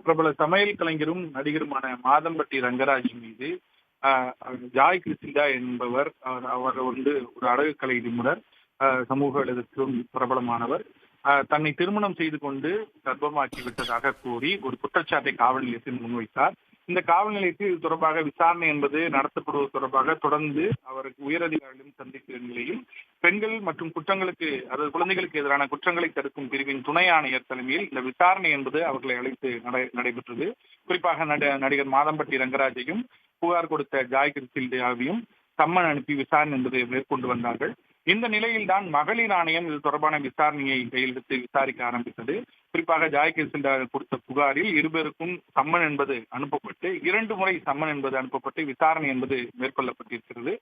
பிரபல சமையல் கலைஞரும் நடிகருமான மாதம்பட்டி ரங்கராஜ் மீது ஆஹ் ஜாய் கிருத்திகா என்பவர் அவர் ஒரு அழகுக்கலை நிபுணர், சமூக வலைதளத்திலும் பிரபலமானவர். தன்னை திருமணம் செய்து கொண்டு கர்ப்பமாக்கி விட்டதாக கூறி ஒரு குற்றச்சாட்டை காவல் நிலையத்தில் முன்வைத்தார். இந்த காவல் நிலையத்தில் இது தொடர்பாக விசாரணை என்பது நடத்தப்படுவது தொடர்பாக தொடர்ந்து அவருக்கு உயரதிகாரிகளும் சந்தித்த நிலையில் பெண்கள் மற்றும் குற்றங்களுக்கு, அதாவது குழந்தைகளுக்கு எதிரான குற்றங்களை தடுக்கும் பிரிவின் துணை ஆணையர் தலைமையில் இந்த விசாரணை என்பது அவர்களை அழைத்து நடைபெற்றது. குறிப்பாக நடிகர் மாதம்பட்டி ரங்கராஜையும் புகார் கொடுத்த ஜாய் கிருத்திகாவையும் சம்மன் அனுப்பி விசாரணை என்பதை மேற்கொண்டு வந்தார்கள். இந்த நிலையில்தான் மகளிர் ஆணையம் இது தொடர்பான விசாரணையை கையெழுத்து விசாரிக்க ஆரம்பித்தது. குறிப்பாக ஜாய் கிருத்திகா கொடுத்த புகாரில் இருவருக்கும் சம்மன் என்பது அனுப்பப்பட்டு 2 முறை சம்மன் என்பது அனுப்பப்பட்டு விசாரணை என்பது மேற்கொள்ளப்பட்டிருக்கிறது.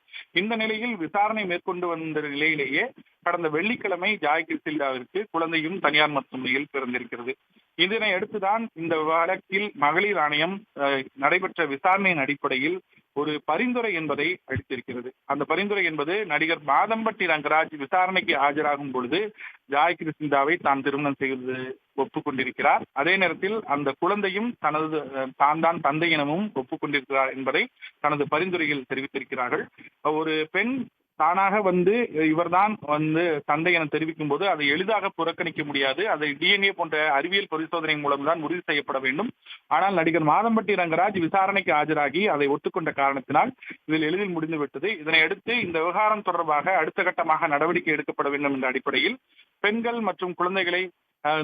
இந்த நிலையில் விசாரணை மேற்கொண்டு வந்த நிலையிலேயே கடந்த வெள்ளிக்கிழமை ஜாய் கிருத்திகாவிற்கு குழந்தையும் தனியார் மருத்துவமனையில் பிறந்திருக்கிறது. இதனை அடுத்துதான் இந்த வழக்கில் மகளிர் ஆணையம் நடைபெற்ற விசாரணையின் அடிப்படையில் ஒரு பரிந்துரை என்பதை அளித்திருக்கிறது. அந்த பரிந்துரை என்பது நடிகர் மாதம்பட்டி ரங்கராஜ் விசாரணைக்கு ஆஜராகும் பொழுது ஜாய் கிருத்திகாவை தான் திருமணம் செய்து ஒப்புக்கொண்டிருக்கிறார். அதே நேரத்தில் அந்த குழந்தையும் தான் தான் தந்தை எனவும் ஒப்புக்கொண்டிருக்கிறார் என்பதை தனது பரிந்துரையில் தெரிவித்திருக்கிறார்கள். ஒரு பெண் தானாக இவர்தான் தந்தை என தெரிவிக்கும் போது அதை எளிதாக புறக்கணிக்க முடியாது. அதை DNA போன்ற அறிவியல் பரிசோதனை மூலம்தான் உறுதி செய்யப்பட வேண்டும். ஆனால் நடிகர் மாதம்பட்டி ரங்கராஜ் விசாரணைக்கு ஆஜராகி அதை ஒத்துக்கொண்ட காரணத்தினால் இதில் எளிதில் முடிந்துவிட்டது. இதனை அடுத்து இந்த விவகாரம் தொடர்பாக அடுத்த கட்டமாக நடவடிக்கை எடுக்கப்பட வேண்டும் என்ற அடிப்படையில் பெண்கள் மற்றும்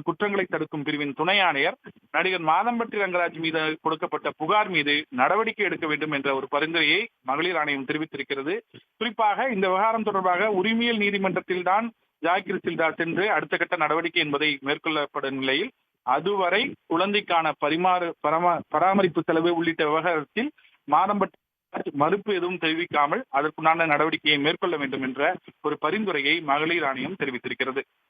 குற்றங்களை தடுக்கும் பிரிவின் துணை ஆணையர் நடிகர் மாதம்பட்டி ரங்கராஜ் மீது கொடுக்கப்பட்ட புகார் மீது நடவடிக்கை எடுக்க வேண்டும் என்ற ஒரு பரிந்துரையை மகளிர் ஆணையம் தெரிவித்திருக்கிறது. குறிப்பாக இந்த விவகாரம் தொடர்பாக உரிமையியல் நீதிமன்றத்தில் தான் ஜாய் கிருத்திகா சென்று அடுத்த கட்ட நடவடிக்கை என்பதை மேற்கொள்ளப்படும் நிலையில் அதுவரை குழந்தைக்கான பராமரிப்பு செலவு உள்ளிட்ட விவகாரத்தில் மாதம்பட்டி மறுப்பு எதுவும் தெரிவிக்காமல் அதற்குண்டான நடவடிக்கையை மேற்கொள்ள வேண்டும் என்ற ஒரு பரிந்துரையை மகளிர் ஆணையம் தெரிவித்திருக்கிறது.